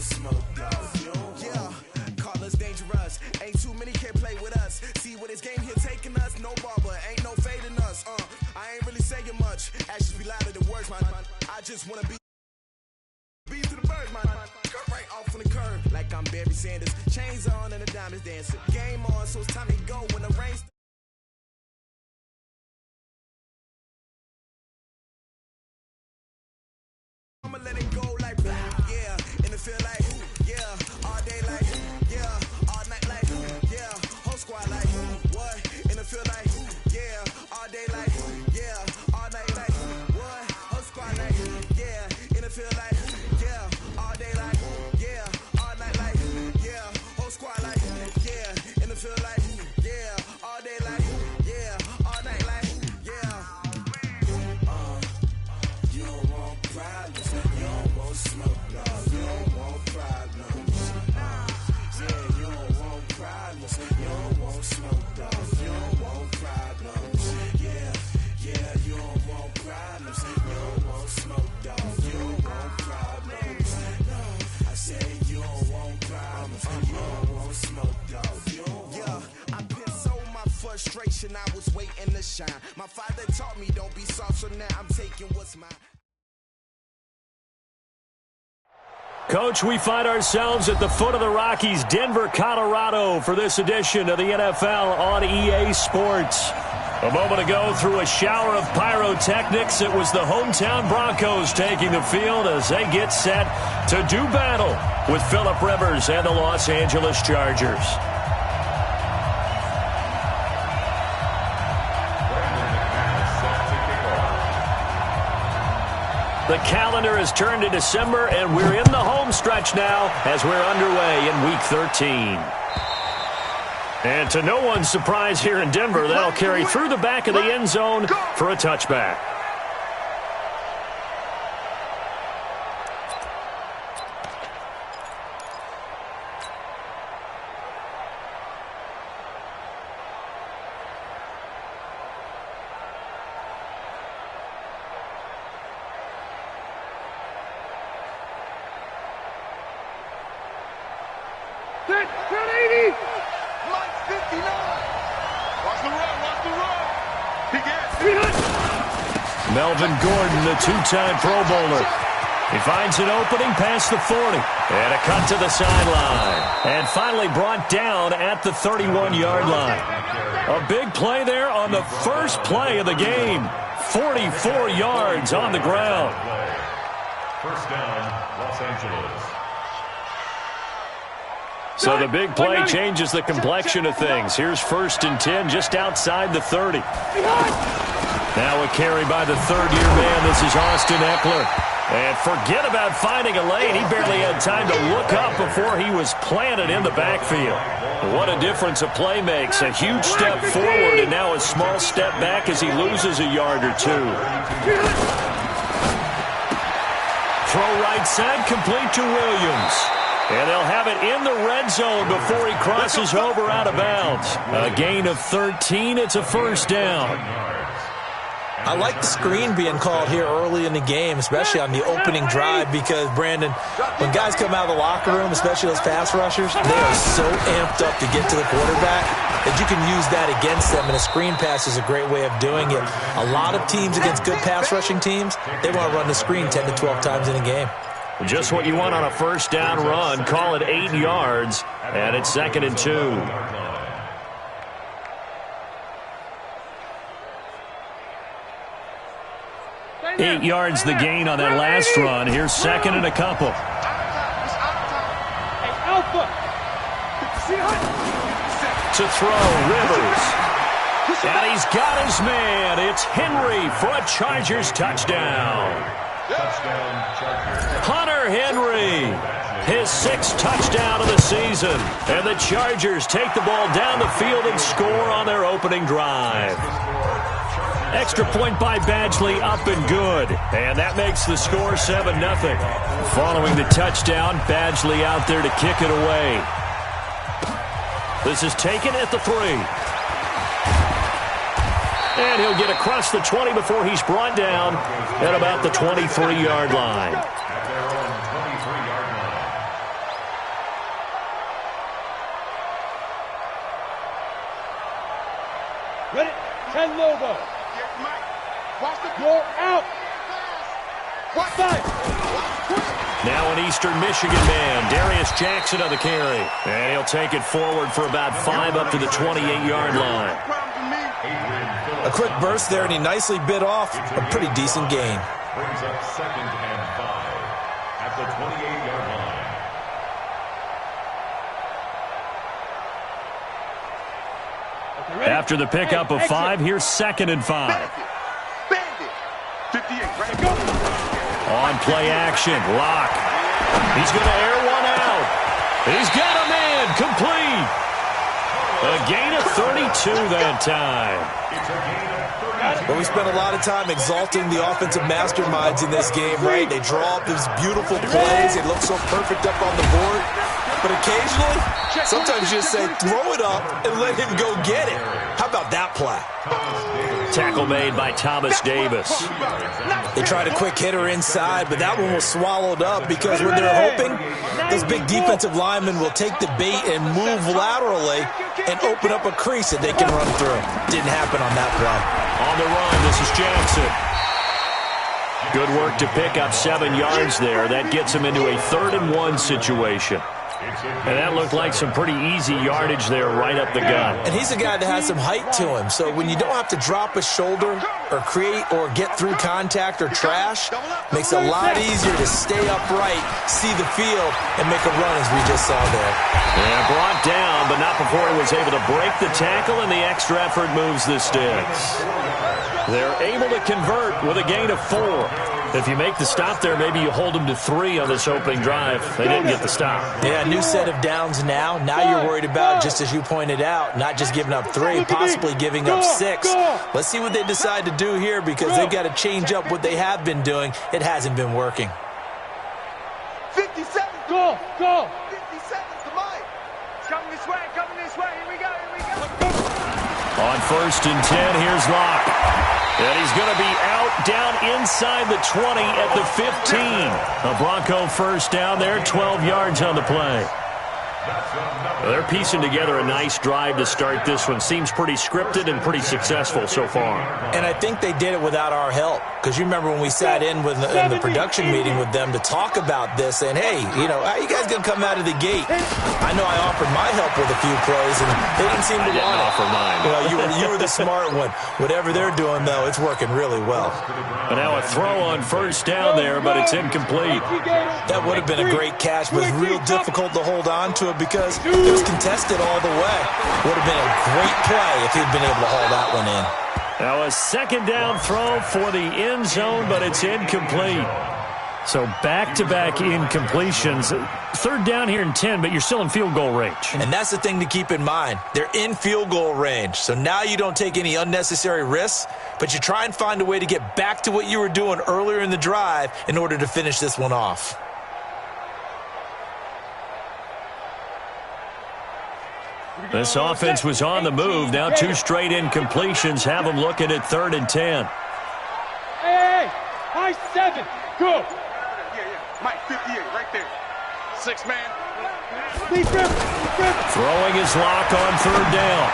smoke, dog. Yeah, call us dangerous. Ain't too many can play with us. See where this game here taking us. No barber, ain't no fading us. I ain't really saying much. Actions be louder than words, man. I just wanna be to the birds, man. Cut right off on the curb, like I'm Barry Sanders. Chains on and the diamonds dancing. Game on, so it's time to go when the rain. I'ma let it go like blah, yeah, and it feel like yeah, all day like yeah, all night like yeah, whole squad like what, and it feel like yeah, all day like yeah, all night like what, whole squad like yeah, and it feel like yeah, all day like yeah, all night like yeah, whole squad like yeah, and it feel like yeah, all day like yeah, all night like yeah. You don't want problems, you don't want smoke, dog. You don't want problems. Yeah, you don't want problems, you don't want smoke, dog. You don't want problems. Yeah, you don't want problems, you don't want smoke, dog. You don't want problems. No, I said you don't want problems, you don't want smoke, dog. You don't want. Yeah, I pissed so my frustration, I was waiting to shine. My father taught me don't be soft, so now I'm taking what's mine. Coach, we find ourselves at the foot of the Rockies, Denver, Colorado, for this edition of the NFL on EA Sports. A moment ago, through a shower of pyrotechnics, it was the hometown Broncos taking the field as they get set to do battle with Phillip Rivers and the Los Angeles Chargers. The calendar has turned to December, and we're in the home stretch now as we're underway in Week 13. And to no one's surprise here in Denver, that'll carry through the back of the end zone for a touchback. Melvin Gordon, the two-time Pro Bowler. He finds an opening past the 40. And a cut to the sideline. And finally brought down at the 31-yard line. A big play there on the first play of the game. 44 yards on the ground. First down, Los Angeles. So the big play changes the complexion of things. Here's 1st and 10 just outside the 30. Now a carry by the third-year man. This is Austin Eckler. And forget about finding a lane. He barely had time to look up before he was planted in the backfield. What a difference a play makes. A huge step forward and now a small step back as he loses a yard or two. Throw right side, complete to Williams. And they'll have it in the red zone before he crosses over out of bounds. A gain of 13. It's a first down. I like the screen being called here early in the game, especially on the opening drive, because, Brandon, when guys come out of the locker room, especially those pass rushers, they are so amped up to get to the quarterback that you can use that against them, and a screen pass is a great way of doing it. A lot of teams against good pass rushing teams, they want to run the screen 10 to 12 times in a game. Just what you want on a first down run. Call it 8 yards, and it's 2nd and 2. 8 yards the gain on that last run. Here's 2nd and a couple. To throw, Rivers. And he's got his man. It's Henry for a Chargers touchdown. Hunter Henry, his 6th touchdown of the season. And the Chargers take the ball down the field and score on their opening drive. Extra point by Badgley, up and good. And that makes the score 7-0. Following the touchdown, Badgley out there to kick it away. This is taken at the 3. And he'll get across the 20 before he's brought down at about the 23-yard line. Now an Eastern Michigan man, Darius Jackson on the carry. And he'll take it forward for about 5 up to the 28-yard line. A quick burst there, and he nicely bit off a pretty decent gain. Brings up 2nd and 5 at the 28-yard line. After the pickup of 5, here's 2nd and 5. On play action, Locke. He's going to air one out. He's got a man, complete. A gain of 32 that time. Well, we spent a lot of time exalting the offensive masterminds in this game, right? They draw up these beautiful plays. They look so perfect up on the board. But occasionally, sometimes you just say, throw it up and let him go get it. How about that play? Tackle made by Thomas Davis. They tried a quick hitter inside, but that one was swallowed up because what they're hoping, those big defensive linemen will take the bait and move laterally and open up a crease that they can run through. Didn't happen on that play. On the run, this is Jackson. Good work to pick up 7 yards there. That gets him into a 3rd and 1 situation. And that looked like some pretty easy yardage there right up the gut. And he's a guy that has some height to him. So when you don't have to drop a shoulder or create or get through contact or trash, makes it a lot easier to stay upright, see the field, and make a run as we just saw there. Yeah, brought down, but not before he was able to break the tackle, and the extra effort moves the sticks. They're able to convert with a gain of 4. If you make the stop there, maybe you hold them to 3 on this opening drive. They didn't get the stop. Yeah, new set of downs now. Now you're worried about, just as you pointed out, not just giving up 3, possibly giving up 6. Let's see what they decide to do here because they've got to change up what they have been doing. It hasn't been working. 50 seconds. Go. 50 seconds to Mike. It's coming this way. Here we go. On 1st and 10, here's Locke. And he's going to be out down inside the 20 at the 15. A Bronco first down there, 12 yards on the play. They're piecing together a nice drive to start this one. Seems pretty scripted and pretty successful so far. And I think they did it without our help. Because you remember when we sat in the production meeting with them to talk about this, and hey, how you guys going to come out of the gate? I know I offered my help with a few plays, and they didn't seem to want it. Offer mine. You were the smart one. Whatever they're doing, though, it's working really well. And now a throw on 1st down there, but it's incomplete. That would have been a great catch, but real difficult to hold on to it because it was contested all the way. Would have been a great play if he'd been able to haul that one in. Now a 2nd down throw for the end zone, but it's incomplete. So back-to-back incompletions. 3rd down here and 10, but you're still in field goal range. And that's the thing to keep in mind. They're in field goal range. So now you don't take any unnecessary risks, but you try and find a way to get back to what you were doing earlier in the drive in order to finish this one off. This offense was on the move. Now 2 straight incompletions have them looking at 3rd and 10. Hey, high 7. Go. Yeah. Mike, 58, right there. 6 man. Throwing his Lock on 3rd down.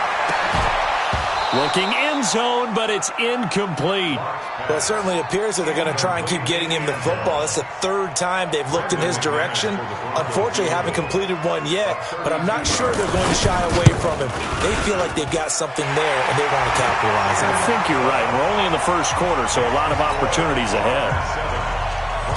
Looking end zone, but it's incomplete. Well, it certainly appears that they're going to try and keep getting him the football. It's the 3rd time they've looked in his direction. Unfortunately, haven't completed one yet, but I'm not sure they're going to shy away from him. They feel like they've got something there, and they want to capitalize on it. I think you're right. We're only in the 1st quarter, so a lot of opportunities ahead.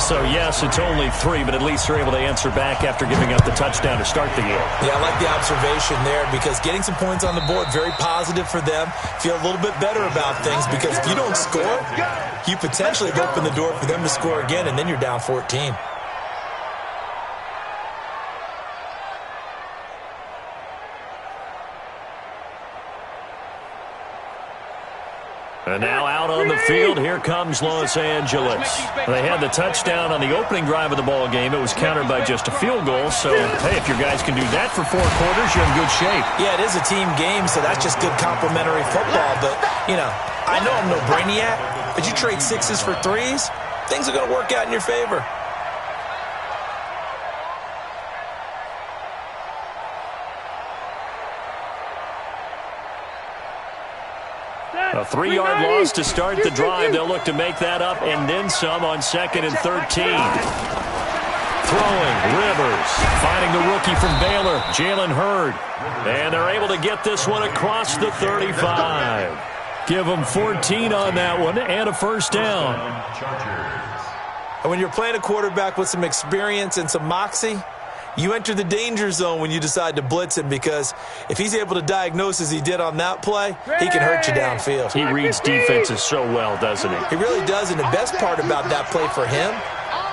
So, yes, it's only 3, but at least they're able to answer back after giving up the touchdown to start the game. Yeah, I like the observation there because getting some points on the board, very positive for them. Feel a little bit better about things because if you don't score, you potentially have opened the door for them to score again, and then you're down 14. And now out on the field, here comes Los Angeles. They had the touchdown on the opening drive of the ball game. It was countered by just a field goal. So, hey, if your guys can do that for 4 quarters, you're in good shape. Yeah, it is a team game, so that's just good complimentary football. But, I know I'm no brainiac, but you trade 6s for 3s, things are going to work out in your favor. A 3-yard loss to start the drive. They'll look to make that up and then some on 2nd and 13. Throwing, Rivers, finding the rookie from Baylor, Jalen Hurd. And they're able to get this one across the 35. Give them 14 on that one and a first down. And when you're playing a quarterback with some experience and some moxie, you enter the danger zone when you decide to blitz him, because if he's able to diagnose as he did on that play, he can hurt you downfield. He reads defenses so well, doesn't he? He really does, and the best part about that play for him,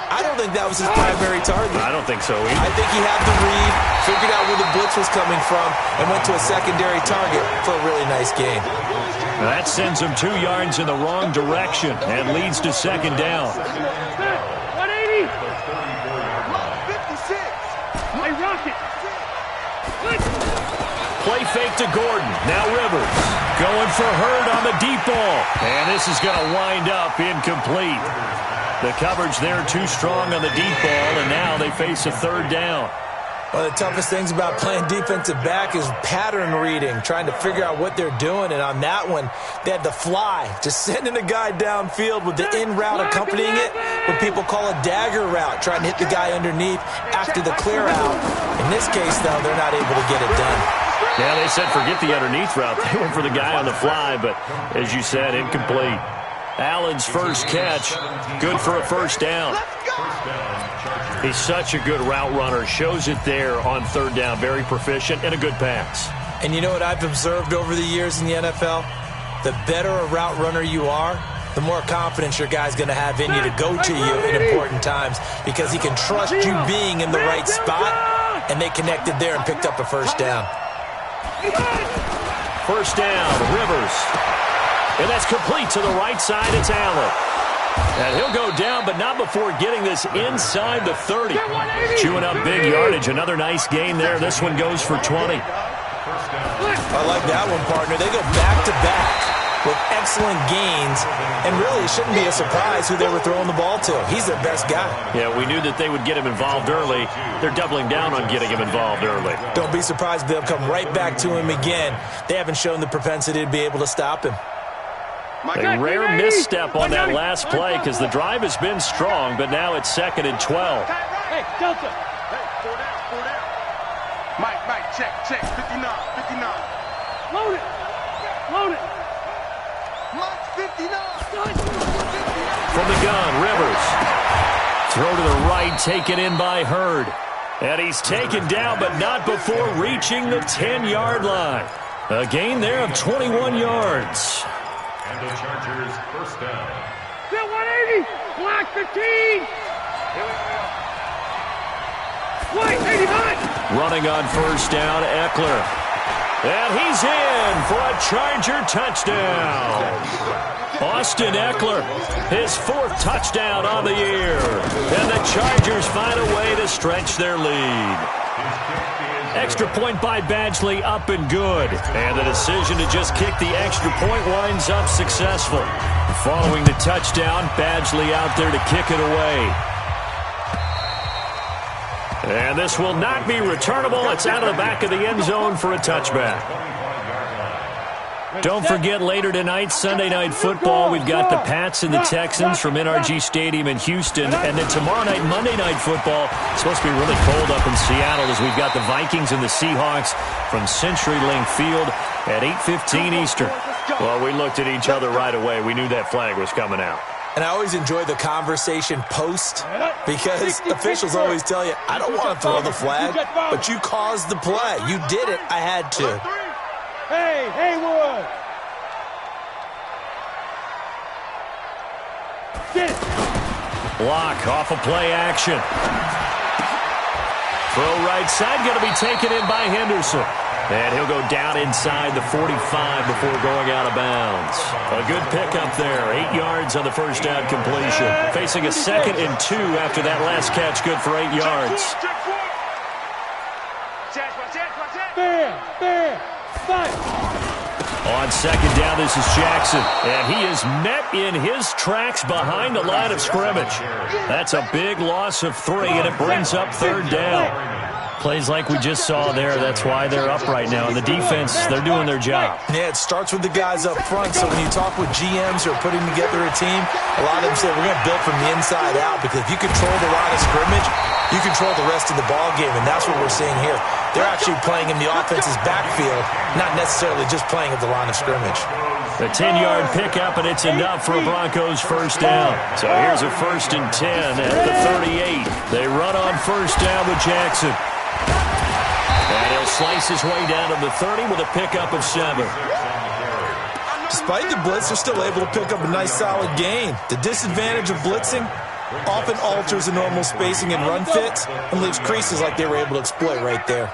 I don't think that was his primary target. I don't think so either. I think he had the read, figured out where the blitz was coming from, and went to a secondary target for a really nice gain. That sends him 2 yards in the wrong direction and leads to 2nd down. 180. 56. Hey, Rocket. Play fake to Gordon. Now Rivers going for Hurd on the deep ball. And this is going to wind up incomplete. The coverage there too strong on the deep ball, and now they face a 3rd down. One of the toughest things about playing defensive back is pattern reading, trying to figure out what they're doing. And on that one, they had the fly, just sending a guy downfield with the in route accompanying it, what people call a dagger route, trying to hit the guy underneath after the clear out. In this case, though, they're not able to get it done. Yeah, they said forget the underneath route. They went for the guy on the fly, but as you said, incomplete. Allen's first catch, good for a first down. He's such a good route runner. Shows it there on 3rd down. Very proficient and a good pass. And you know what I've observed over the years in the NFL? The better a route runner you are, the more confidence your guy's going to have in you to go to you in important times, because he can trust you being in the right spot, and they connected there and picked up a first down. First down, Rivers. And that's complete to the right side. It's Allen. And he'll go down, but not before getting this inside the 30. Chewing up big yardage. Another nice gain there. This one goes for 20. I like that one, partner. They go back-to-back with excellent gains, and really it shouldn't be a surprise who they were throwing the ball to. He's their best guy. Yeah, we knew that they would get him involved early. They're doubling down on getting him involved early. Don't be surprised if they'll come right back to him again. They haven't shown the propensity to be able to stop him. A rare misstep on that last play, because the drive has been strong, but now it's 2nd and 12. Hey, Delta. Hey, 4 down. Mike, check. 59. Load it. Mike, 59. From the gun, Rivers. Throw to the right, taken in by Hurd. And he's taken down, but not before reaching the 10-yard line. A gain there of 21 yards. And the Chargers first down. Still 180. Black 15. White 89. Running on first down, Eckler. And he's in for a Charger touchdown. Austin Eckler, his 4th touchdown on the year. And the Chargers find a way to stretch their lead. Extra point by Badgley, up and good. And the decision to just kick the extra point winds up successful. Following the touchdown, Badgley out there to kick it away. And this will not be returnable. It's out of the back of the end zone for a touchback. Don't forget, later tonight, Sunday Night Football, we've got the Pats and the Texans from NRG Stadium in Houston. And then tomorrow night, Monday Night Football, it's supposed to be really cold up in Seattle as we've got the Vikings and the Seahawks from CenturyLink Field at 8:15 Eastern. Well, we looked at each other right away. We knew that flag was coming out. And I always enjoy the conversation post, because officials always tell you, I don't want to throw the flag, but you caused the play. You did it. I had to. Hey, Haywood. Block off of play action. Throw right side, going to be taken in by Henderson. And he'll go down inside the 45 before going out of bounds. A good pickup there. 8 yards on the first down completion. Facing a 2nd and 2 after that last catch. Good for 8 yards. On 2nd down, this is Jackson. And he is met in his tracks behind the line of scrimmage. That's a big loss of 3, and it brings up 3rd down. Plays like we just saw there, that's why they're up right now. And the defense, they're doing their job. Yeah, it starts with the guys up front. So when you talk with GMs who are putting together a team, a lot of them say we're going to build from the inside out, because if you control the line of scrimmage, you control the rest of the ball game, and that's what we're seeing here. They're actually playing in the offense's backfield, not necessarily just playing at the line of scrimmage. A 10-yard pickup, and it's enough for a Broncos first down. So here's a 1st and 10 at the 38. They run on first down with Jackson. And he'll slice his way down to the 30 with a pickup of 7. Despite the blitz, they're still able to pick up a nice solid gain. The disadvantage of blitzing often alters the normal spacing and run fits and leaves creases like they were able to exploit right there.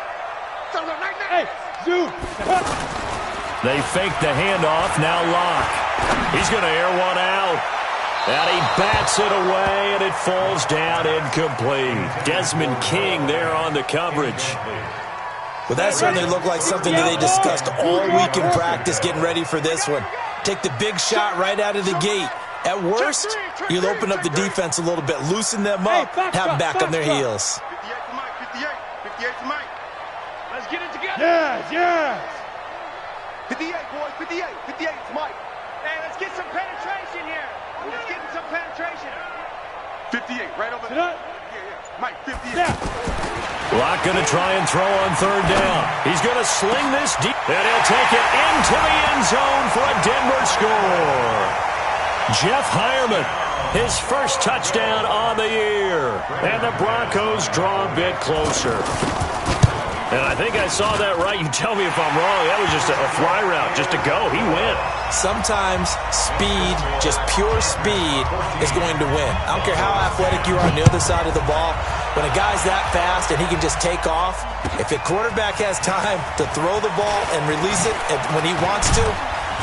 They fake the handoff, now Locke. He's going to air one out. And he bats it away, and it falls down incomplete. Desmond King there on the coverage. Well, that certainly looked like something that they discussed all week in practice getting ready for this one. Take the big shot right out of the gate. At worst, you'll open up the defense a little bit, loosen them up, have them back on their heels. 58 to Mike. Let's get it together. Yes. 58, boys, 58 to Mike. Hey, let's get some penetration here. Let's get some penetration. 58, right over there. Yeah. Mike, 58. Yeah. Locke going to try and throw on third down. He's going to sling this deep, and he'll take it into the end zone for a Denver score. Jeff Hireman, his first touchdown on the year. And the Broncos draw a bit closer. And I think I saw that right. You tell me if I'm wrong. That was just a fly route, just to go. He went. Sometimes speed, just pure speed, is going to win. I don't care how athletic you are on the other side of the ball. When a guy's that fast and he can just take off, if a quarterback has time to throw the ball and release it when he wants to,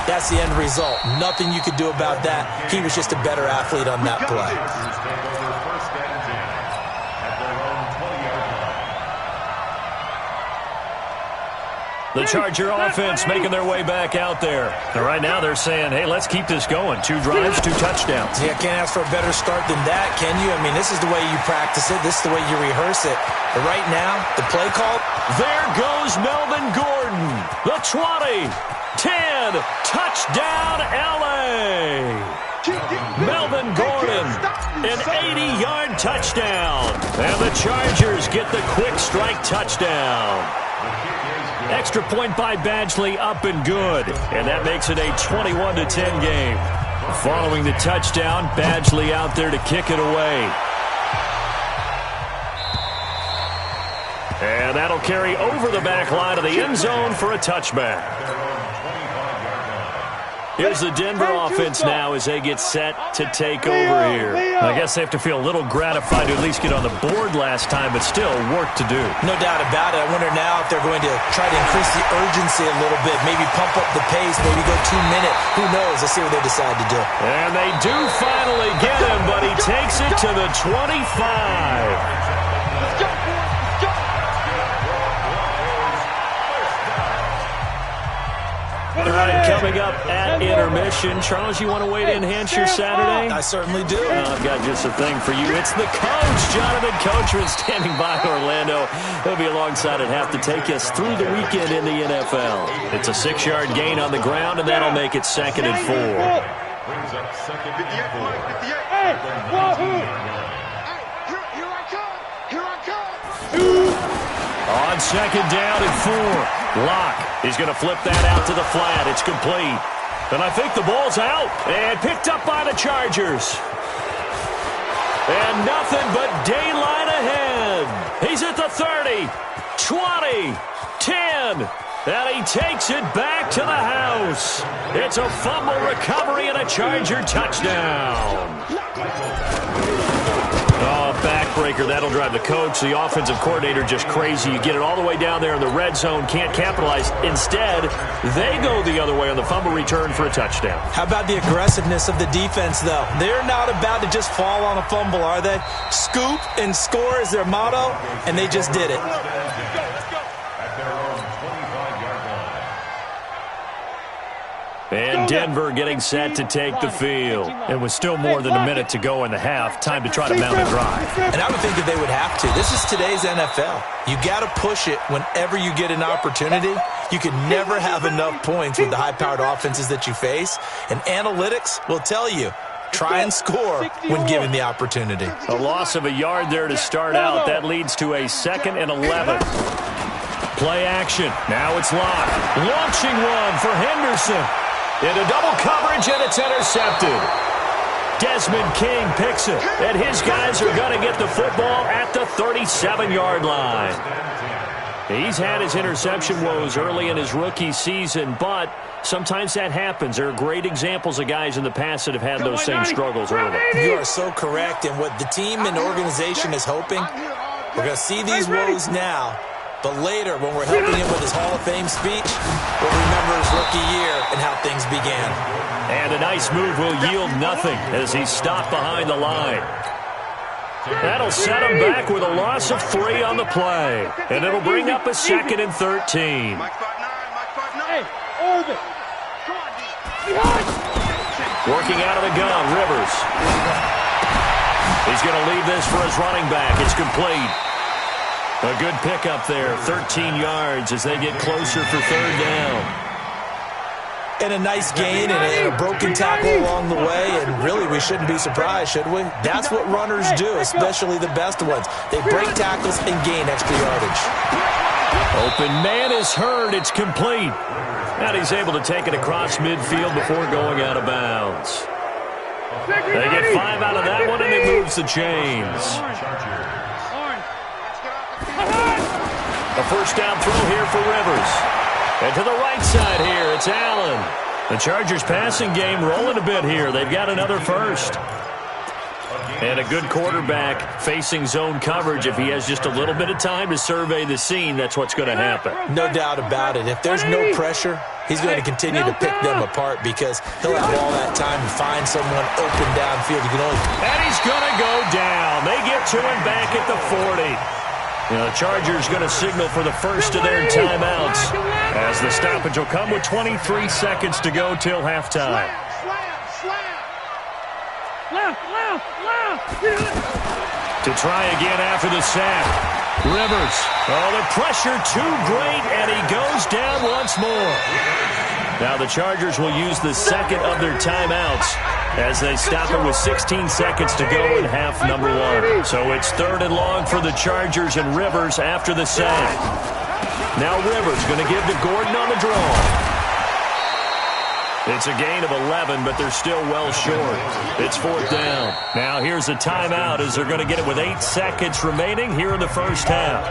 that's the end result. Nothing you could do about that. He was just a better athlete on that play. The Charger offense making their way back out there. And right now they're saying, hey, let's keep this going. 2 drives, 2 touchdowns. Yeah, can't ask for a better start than that, can you? I mean, this is the way you practice it. This is the way you rehearse it. But right now, the play call. There goes Melvin Gordon. The 20, 10, touchdown LA. Melvin Gordon, an 80-yard touchdown. And the Chargers get the quick strike touchdown. Extra point by Badgley, up and good. And that makes it a 21-10 game. Following the touchdown, Badgley out there to kick it away. And that'll carry over the back line of the end zone for a touchback. Here's the Denver offense now as they get set to take over here. I guess they have to feel a little gratified to at least get on the board last time, but still work to do. No doubt about it. I wonder now if they're going to try to increase the urgency a little bit, maybe pump up the pace, maybe go 2-minute. Who knows? Let's see what they decide to do. And they do finally get him, but he takes it to the 25. Let's go, boys. Let's go. All right, coming up at intermission. Charles, you want a way to enhance your Saturday? I certainly do. I've got just a thing for you. It's the coach, Jonathan Coachman, standing by Orlando. He'll be alongside at half to take us through the weekend in the NFL. It's a 6-yard gain on the ground, and that'll make it 2nd and 4. Brings up 2nd and 4. Hey, wahoo! Here I come. On 2nd down and 4. Locke. He's going to flip that out to the flat. It's complete. And I think the ball's out. And picked up by the Chargers. And nothing but daylight ahead. He's at the 30, 20, 10. And he takes it back to the house. It's a fumble recovery and a Charger touchdown. Oh, backbreaker. That'll drive the coach, the offensive coordinator, just crazy. You get it all the way down there in the red zone, can't capitalize. Instead, they go the other way on the fumble return for a touchdown. How about the aggressiveness of the defense, though? They're not about to just fall on a fumble, are they? Scoop and score is their motto, and they just did it. At their own 25-yard line. And Denver getting set to take the field. It was still more than a minute to go in the half. Time to try to mount a drive. And I would think that they would have to. This is today's NFL. You got to push it whenever you get an opportunity. You can never have enough points with the high-powered offenses that you face. And analytics will tell you, try and score when given the opportunity. A loss of a yard there to start out. That leads to a 2nd and 11. Play action. Now it's locked. Launching one for Henderson. Into double coverage, and it's intercepted. Desmond King picks it, and his guys are going to get the football at the 37-yard line. He's had his interception woes early in his rookie season, but sometimes that happens. There are great examples of guys in the past that have had those same struggles early. You are so correct, and what the team and organization is hoping, we're going to see these woes now. But later, when we're helping him with his Hall of Fame speech, we'll remember his rookie year and how things began. And a nice move will yield nothing as he's stopped behind the line. That'll set him back with a loss of 3 on the play. And it'll bring up a 2nd and 13. Working out of the gun, Rivers. He's going to leave this for his running back. It's complete. A good pickup there, 13 yards as they get closer for 3rd down. And a nice gain and a broken tackle along the way, and really we shouldn't be surprised, should we? That's what runners do, especially the best ones. They break tackles and gain extra yardage. Open man is heard. It's complete. And he's able to take it across midfield before going out of bounds. They get 5 out of that one, and it moves the chains. A 1st down throw here for Rivers. And to the right side here, it's Allen. The Chargers passing game rolling a bit here. They've got another 1st. And a good quarterback facing zone coverage. If he has just a little bit of time to survey the scene, that's what's going to happen. No doubt about it. If there's no pressure, he's going to continue to pick them apart because he'll have all that time to find someone open downfield. And he's going to go down. They get to him back at the 40. The Chargers going to signal for the first of their timeouts as the stoppage will come with 23 seconds to go till halftime. To try again after the sack. Rivers. Oh, the pressure too great, and he goes down once more. Now the Chargers will use the 2nd of their timeouts as they stop it with 16 seconds to go in half number 1. So it's 3rd and long for the Chargers and Rivers after the sack. Now Rivers going to give to Gordon on the draw. It's a gain of 11, but they're still well short. It's 4th down. Now here's a timeout as they're going to get it with 8 seconds remaining here in the first half.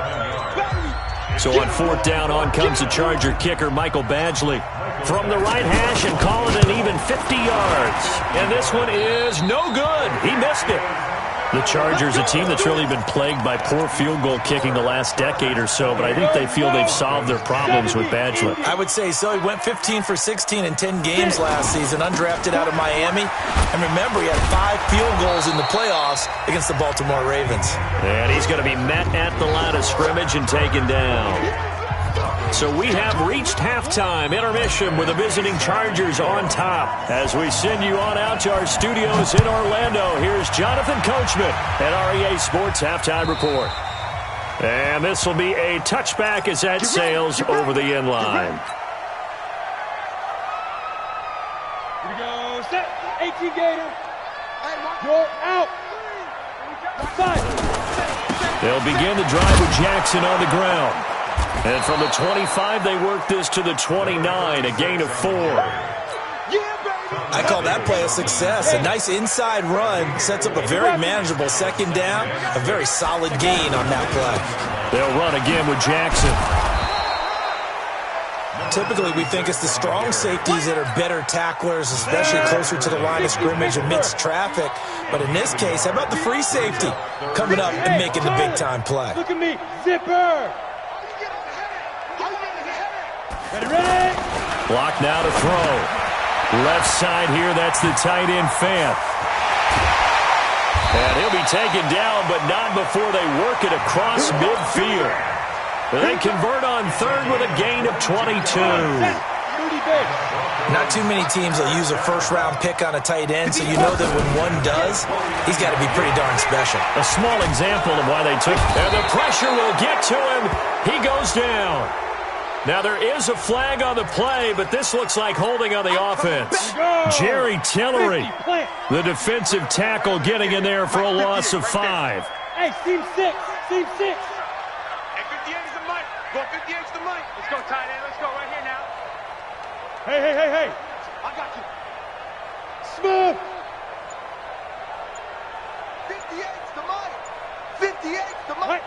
So on 4th down, on comes the Charger kicker, Michael Badgley. From the right hash and call it an even 50 yards. And this one is no good. He missed it. The Chargers, a team that's really been plagued by poor field goal kicking the last decade or so, but I think they feel they've solved their problems with Badgley. I would say so. He went 15 for 16 in 10 games last season, undrafted out of Miami. And remember, he had 5 field goals in the playoffs against the Baltimore Ravens. And he's going to be met at the line of scrimmage and taken down. So we have reached halftime intermission with the visiting Chargers on top. As we send you on out to our studios in Orlando, here's Jonathan Coachman at REA Sports Halftime Report. And this will be a touchback as that sails over the end line. Here we go. Set. 18 Gator. You're out. 5. They'll begin the drive with Jackson on the ground. And from the 25, they work this to the 29, a gain of 4. I call that play a success. A nice inside run sets up a very manageable 2nd down, a very solid gain on that play. They'll run again with Jackson. Typically, we think it's the strong safeties that are better tacklers, especially closer to the line of scrimmage amidst traffic. But in this case, how about the free safety coming up and making the big-time play? Look at me. Zipper. Ready? Block now to throw. Left side here, that's the tight end, Fant. And he'll be taken down, but not before they work it across midfield. They convert on 3rd with a gain of 22. Not too many teams will use a first-round pick on a tight end, so you know that when one does, he's got to be pretty darn special. A small example of why they took. And the pressure will get to him. He goes down. Now, there is a flag on the play, but this looks like holding on the offense. Jerry Tillery, the defensive tackle, getting in there for a loss of 5. Hey, team 6. Team 6. Hey, 58 is the mic. Go 58 is the mic. Let's go, tight end. Let's go right here now. Hey. I got you. Smooth. 58's the mic. 58's the mic.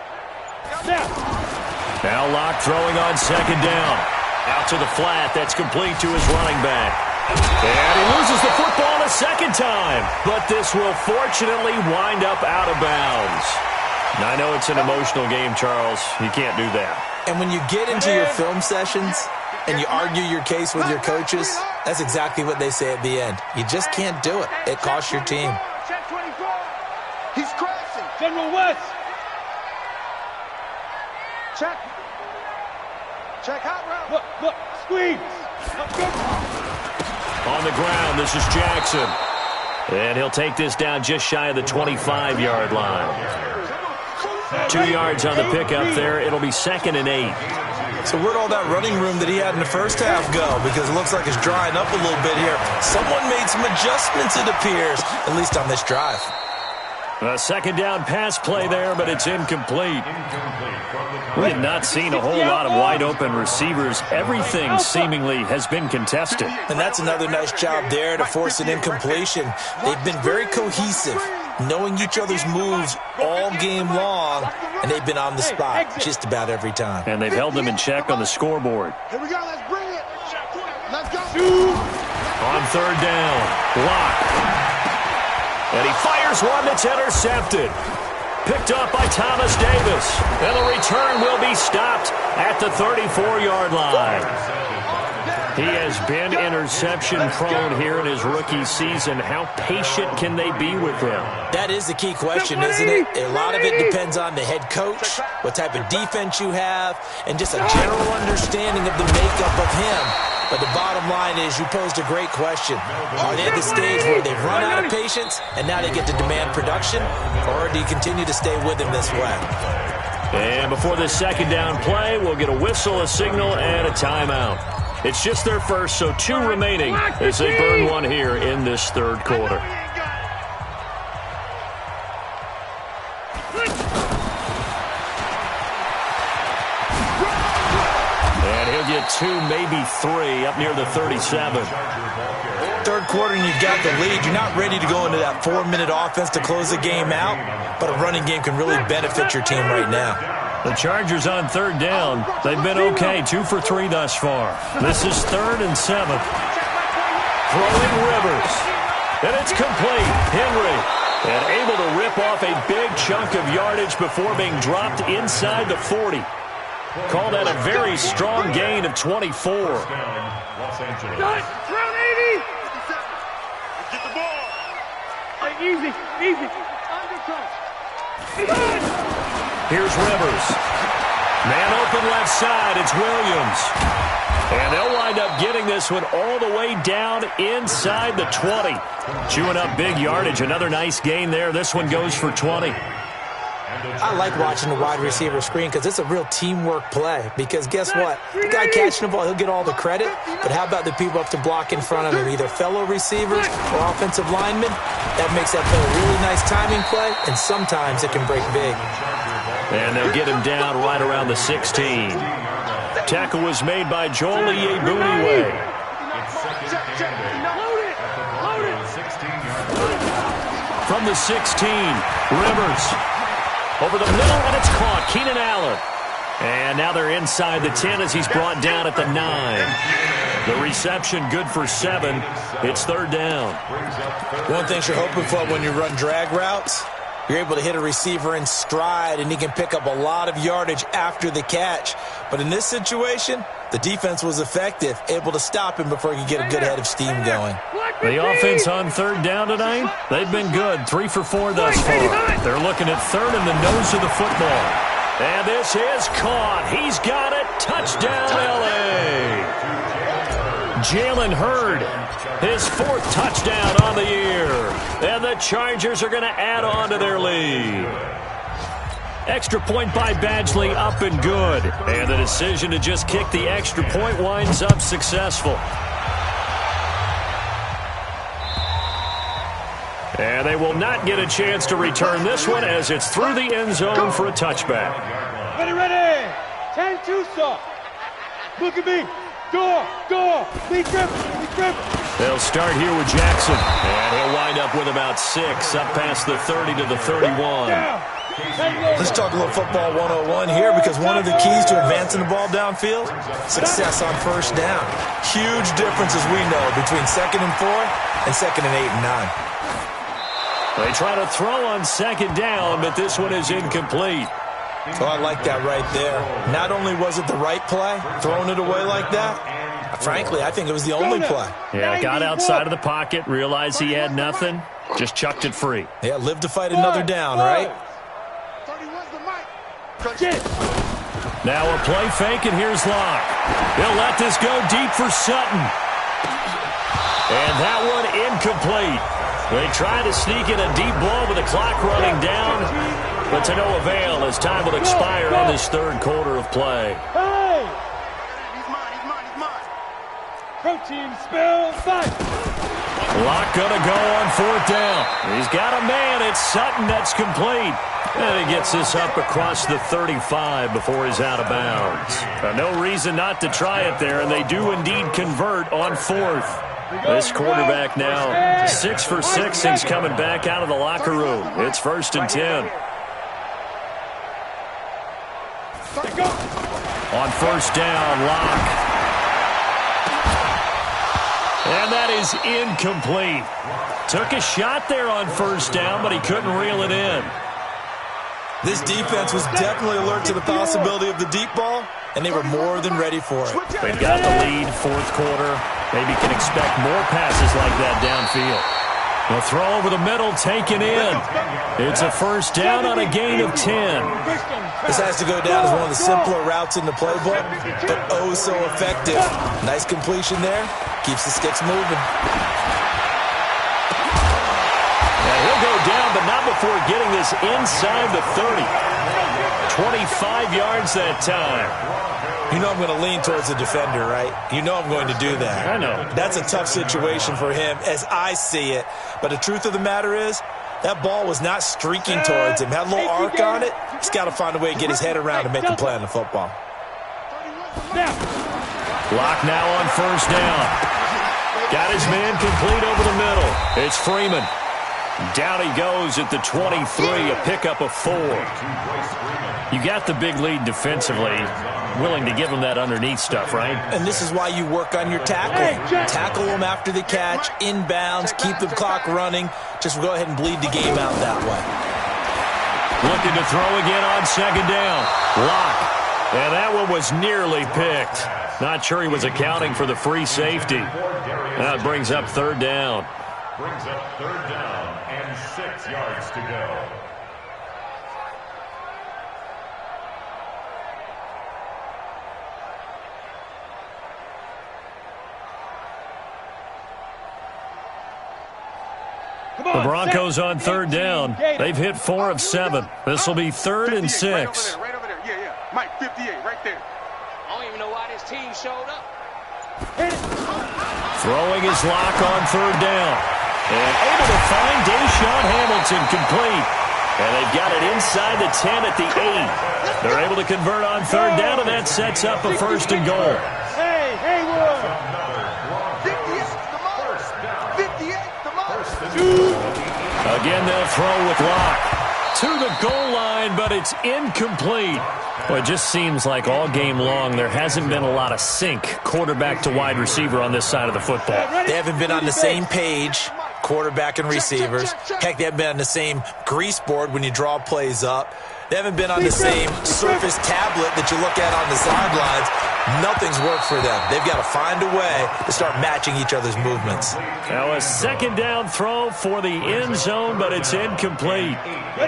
Now Locke throwing on second down. Out to the flat. That's complete to his running back. And he loses the football a second time. But this will fortunately wind up out of bounds. Now, I know it's an emotional game, Charles. You can't do that. And when you get into your film sessions and you argue your case with your coaches, that's exactly what they say at the end. You just can't do it. It costs your team. Check 24. He's crashing. General West. Check. Check hot route. Look. Squeeze. On the ground, this is Jackson. And he'll take this down just shy of the 25-yard line. 2 yards on the pickup there. It'll be 2nd and 8. So where'd all that running room that he had in the first half go? Because it looks like it's drying up a little bit here. Someone made some adjustments, it appears, at least on this drive. A second down pass play there, but it's incomplete. We have not seen a whole lot of wide-open receivers. Everything seemingly has been contested. And that's another nice job there to force an incompletion. They've been very cohesive, knowing each other's moves all game long, and they've been on the spot just about every time. And they've held them in check on the scoreboard. Here we go. Let's bring it. Let's go. On third down, Locke. And he fires one that's intercepted. Picked up by Thomas Davis. And the return will be stopped at the 34-yard line. He has been interception-prone here in his rookie season. How patient can they be with him? That is the key question, isn't it? A lot of it depends on the head coach, what type of defense you have, and just a general understanding of the makeup of him. But the bottom line is you posed a great question. Are they at the stage where they've run out of patience and now they get to demand production? Or do you continue to stay with him this way? And before this second down play, we'll get a whistle, a signal, and a timeout. It's just their first, so 2 remaining as they burn one here in this third quarter. And he'll get 2, maybe 3, up near the 37. Third quarter and you've got the lead. You're not ready to go into that 4-minute offense to close the game out, but a running game can really benefit your team right now. The Chargers on third down. They've been okay, 2 for 3 thus far. This is 3rd and 7. Throwing Rivers. And it's complete. Henry. And able to rip off a big chunk of yardage before being dropped inside the 40. Call that a very strong gain of 24. Throw 80. Get the ball. Easy. Here's Rivers. Man open left side. It's Williams. And they'll wind up getting this one all the way down inside the 20. Chewing up big yardage. Another nice gain there. This one goes for 20. I like watching the wide receiver screen because it's a real teamwork play. Because guess what? The guy catching the ball, he'll get all the credit. But how about the people up to block in front of him, either fellow receivers or offensive linemen? That makes that play a really nice timing play, and sometimes it can break big. And they'll get him down right around the 16. Tackle was made by Joel Iyebuniwe. From the 16, Rivers. Over the middle, and it's caught. Keenan Allen. And now they're inside the 10 as he's brought down at the 9. The reception good for 7. It's 3rd down. One thing you're hoping for when you run drag routes, you're able to hit a receiver in stride, and he can pick up a lot of yardage after the catch. But in this situation, the defense was effective, able to stop him before he could get a good head of steam going. The offense on 3rd down tonight, they've been good. 3 for 4 thus far. They're looking at 3rd in the nose of the football. And this is caught. He's got it. Touchdown, L.A. Jalen Hurd, his 4th touchdown on the year. And the Chargers are going to add on to their lead. Extra point by Badgley, up and good. And the decision to just kick the extra point winds up successful. And they will not get a chance to return this one as it's through the end zone for a touchback. Ready. 10-2 stop. Look at me. Door. Be tripping. They'll start here with Jackson. And he'll wind up with about 6, up past the 30 to the 31. Let's talk a little football 101 here, because one of the keys to advancing the ball downfield, success on first down. Huge differences we know between 2nd and 4 and 2nd and 8 and 9. They try to throw on 2nd down, but this one is incomplete. So I like that right there. Not only was it the right play, throwing it away like that, frankly, I think it was the only play. Yeah, got outside of the pocket, realized he had nothing, just chucked it free. Yeah, live to fight another down, right? Now a play fake, and here's Locke. He'll let this go deep for Sutton. And that one incomplete. They try to sneak in a deep ball with the clock running down, but to no avail as time will expire on this 3rd quarter of play. Hey! He's mine. Protein spill, 5. Locke gonna go on 4th down. He's got a man. It's Sutton that's complete. And he gets this up across the 35 before he's out of bounds. No reason not to try it there, and they do indeed convert on 4th. This quarterback now 6 for 6 since coming back out of the locker room. It's 1st and 10. On 1st down, Locke. And that is incomplete. Took a shot there on 1st down, but he couldn't reel it in. This defense was definitely alert to the possibility of the deep ball, and they were more than ready for it. They've got the lead, 4th quarter. Maybe can expect more passes like that downfield. The throw over the middle, taken in. It's a 1st down on a gain of 10. This has to go down as one of the simpler routes in the playbook, but oh so effective. Nice completion there. Keeps the sticks moving. He'll go down, but not before getting this inside the 30. 25 yards that time. You know I'm going to lean towards the defender, right? You know I'm going to do that. I know. That's a tough situation for him as I see it. But the truth of the matter is, that ball was not streaking towards him. Had a little arc on it. He's got to find a way to get his head around and make a play on the football. Block now on 1st down. Got his man complete over the middle. It's Freeman. Down he goes at the 23, a pickup of 4. You got the big lead defensively. Willing to give him that underneath stuff, right? And this is why you work on your tackle. Tackle them after the catch, inbounds, keep the clock running. Just go ahead and bleed the game out that way. Looking to throw again on 2nd down. Locke. And that one was nearly picked. Not sure he was accounting for the free safety. That brings up 3rd down. Brings up 3rd down and 6 yards to go. The Broncos on 3rd down. They've hit 4 of 7. This will be 3rd and 6. Right over there. Yeah. Mike, 58, right there. I don't even know why this team showed up. Throwing his Locke on 3rd down. And able to find Deshaun Hamilton complete. And they've got it inside the 10 at the 8. They're able to convert on 3rd down, and that sets up a 1st and goal. Hey, Haywood. 58, the most. Again, they'll throw with Locke. To the goal line, but it's incomplete. Well, it just seems like all game long there hasn't been a lot of sync quarterback to wide receiver on this side of the football. They haven't been on the same page, quarterback and receivers. Heck, they haven't been on the same grease board when you draw plays up. They haven't been on the same surface tablet that you look at on the sidelines. Nothing's worked for them. They've got to find a way to start matching each other's movements. Now a 2nd down throw for the end zone, but it's incomplete.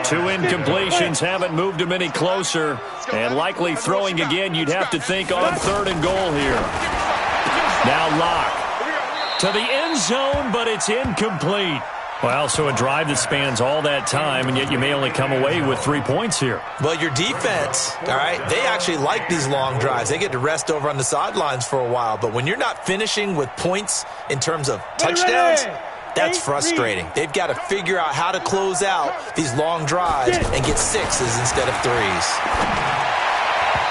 2 incompletions haven't moved him any closer. And likely throwing again, you'd have to think on 3rd and goal here. Now Locke. to the end zone, but it's incomplete. Well, so a drive that spans all that time, and yet you may only come away with 3 points here. Well, your defense, all right, they actually like these long drives. They get to rest over on the sidelines for a while. But when you're not finishing with points in terms of touchdowns, that's frustrating. They've got to figure out how to close out these long drives and get 6s instead of 3s.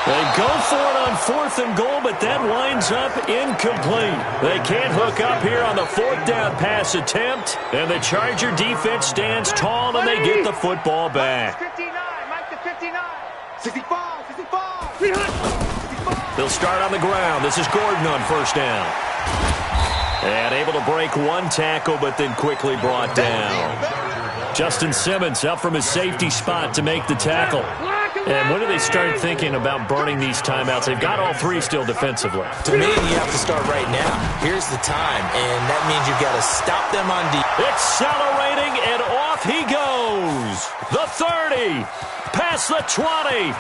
They go for it on 4th and goal, but that winds up incomplete. They can't hook up here on the 4th down pass attempt, and the Charger defense stands tall, and they get the football back. 59, Mike to 59. 65, 65. They'll start on the ground. This is Gordon on 1st down. And able to break one tackle, but then quickly brought down. Justin Simmons up from his safety spot to make the tackle. And when do they start thinking about burning these timeouts? They've got all 3 still defensively. To me, you have to start right now. Here's the time, and that means you've got to stop them on deep. Accelerating, and off he goes. The 30, past the 20.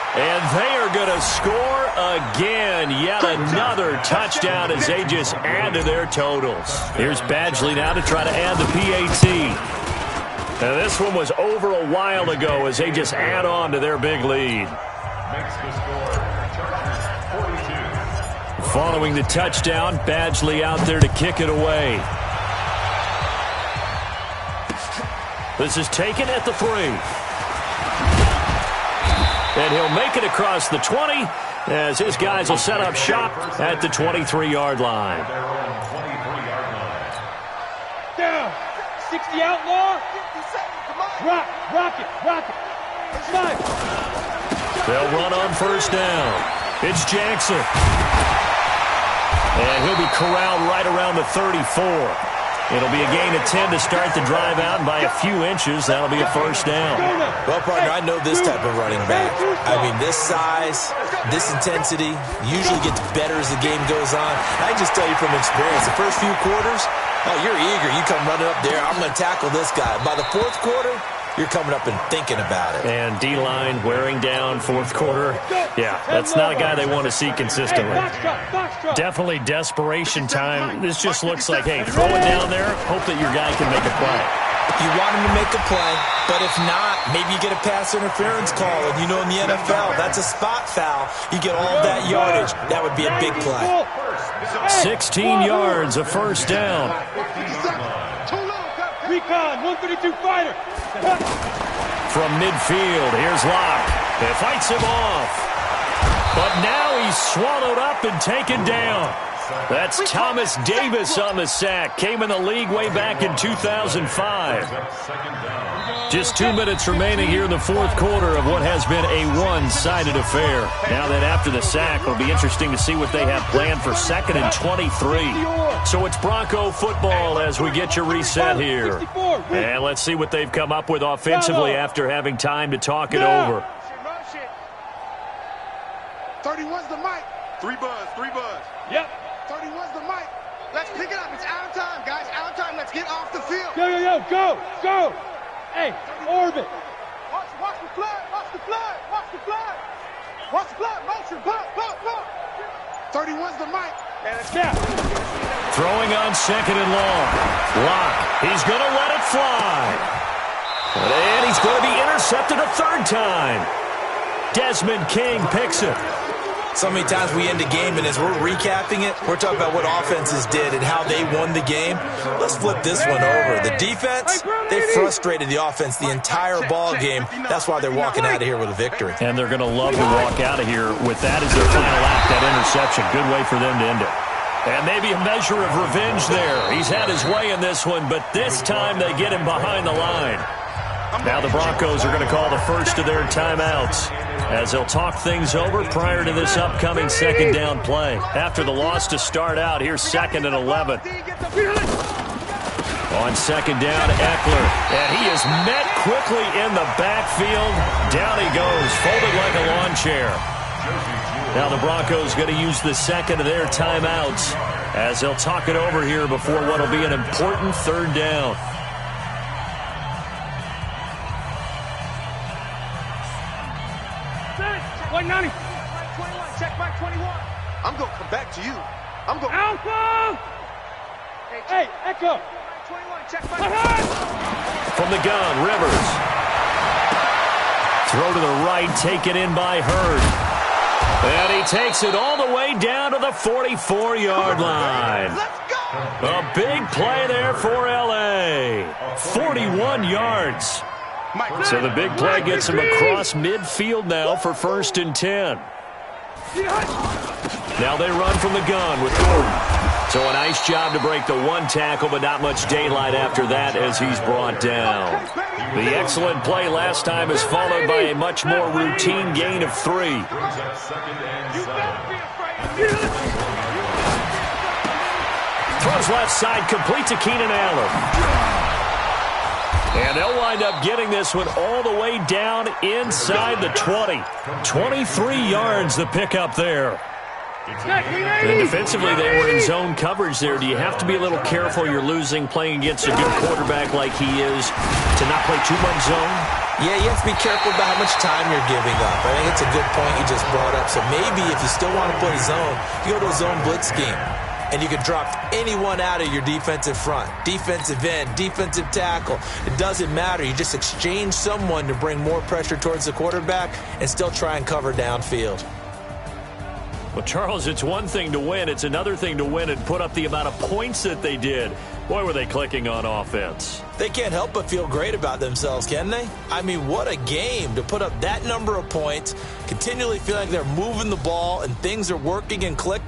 And they are going to score again. Yet another touchdown as they just add to their totals. Here's Badgley now to try to add the PAT. Now, this one was over a while ago as they just add on to their big lead. Makes the score, Chargers 42. Following the touchdown, Badgley out there to kick it away. This is taken at the 3. And he'll make it across the 20 as his guys will set up shop at the 23-yard line. Down. 60 outlaw. Rock it. Slide. They'll run on 1st down. It's Jackson. And he'll be corralled right around the 34. It'll be a gain of 10 to start the drive out, and by a few inches, that'll be a 1st down. Well, partner, I know this type of running back. I mean, this size, this intensity usually gets better as the game goes on. I can just tell you from experience, the first few quarters, oh, you're eager. You come running up there, I'm going to tackle this guy. By the 4th quarter, you're coming up and thinking about it. And D-line wearing down 4th quarter. Yeah, that's not a guy they want to see consistently. Definitely desperation time. This just looks like, hey, throw it down there, hope that your guy can make a play. You want him to make a play, but if not, maybe you get a pass interference call. And you know in the NFL, that's a spot foul. You get all that yardage. That would be a big play. 16 yards, a 1st down. Recon, 132 fighter. From midfield, here's Locke. It fights him off. But now he's swallowed up and taken down. That's Thomas Davis on the sack. Came in the league way back in 2005. Just 2 minutes remaining here in the 4th quarter of what has been a one-sided affair. Now that after the sack, it'll be interesting to see what they have planned for 2nd and 23. So it's Bronco football as we get your reset here. And let's see what they've come up with offensively after having time to talk it over. 31's the mic. 3 buzz. Yep. 31's the mic. Let's pick it up. It's out of time, guys. Out of time. Let's get off the field. Yo, go. Hey, orbit. Watch the flood. Motion. Pop. 31's the mic. And it's down. Throwing on 2nd and long. Locke. He's going to let it fly. And he's going to be intercepted a 3rd time. Desmond King picks it. So many times we end a game, and as we're recapping it, we're talking about what offenses did and how they won the game. Let's flip this one over. The defense, they frustrated the offense the entire ball game. That's why they're walking out of here with a victory. And they're going to love to walk out of here with that as their final act, that interception. Good way for them to end it. And maybe a measure of revenge there. He's had his way in this one, but this time they get him behind the line. Now the Broncos are going to call the first of their timeouts as they'll talk things over prior to this upcoming 2nd down play. After the loss to start out, here's 2nd and 11. On 2nd down, Eckler. And he is met quickly in the backfield. Down he goes, folded like a lawn chair. Now the Broncos going to use the 2nd of their timeouts as they'll talk it over here before what will be an important 3rd down. Check Mike 21. I'm going to come back to you. I'm going. Alpha! Hey, Echo. 21, check my From the gun, Rivers. Throw to the right, taken in by Hurd. And he takes it all the way down to the 44-yard line. Let's go! A big play there for L.A. 41 yards. So the big play gets him across midfield now for 1st and 10. Now they run from the gun with Gordon. So a nice job to break the one tackle, but not much daylight after that as he's brought down. The excellent play last time is followed by a much more routine gain of 3. Throws left side, complete to Keenan Allen. And they'll wind up getting this one all the way down inside the 20. 23 yards the pickup there. And defensively, they were in zone coverage there. Do you have to be a little careful you're losing playing against a good quarterback like he is to not play too much zone? Yeah, you have to be careful about how much time you're giving up. I think it's a good point you just brought up. So maybe if you still want to play zone, you go to a zone blitz scheme. And you can drop anyone out of your defensive front. Defensive end, defensive tackle. It doesn't matter. You just exchange someone to bring more pressure towards the quarterback and still try and cover downfield. Well, Charles, it's one thing to win. It's another thing to win and put up the amount of points that they did. Boy, were they clicking on offense. They can't help but feel great about themselves, can they? I mean, what a game to put up that number of points, continually feeling like they're moving the ball and things are working and click.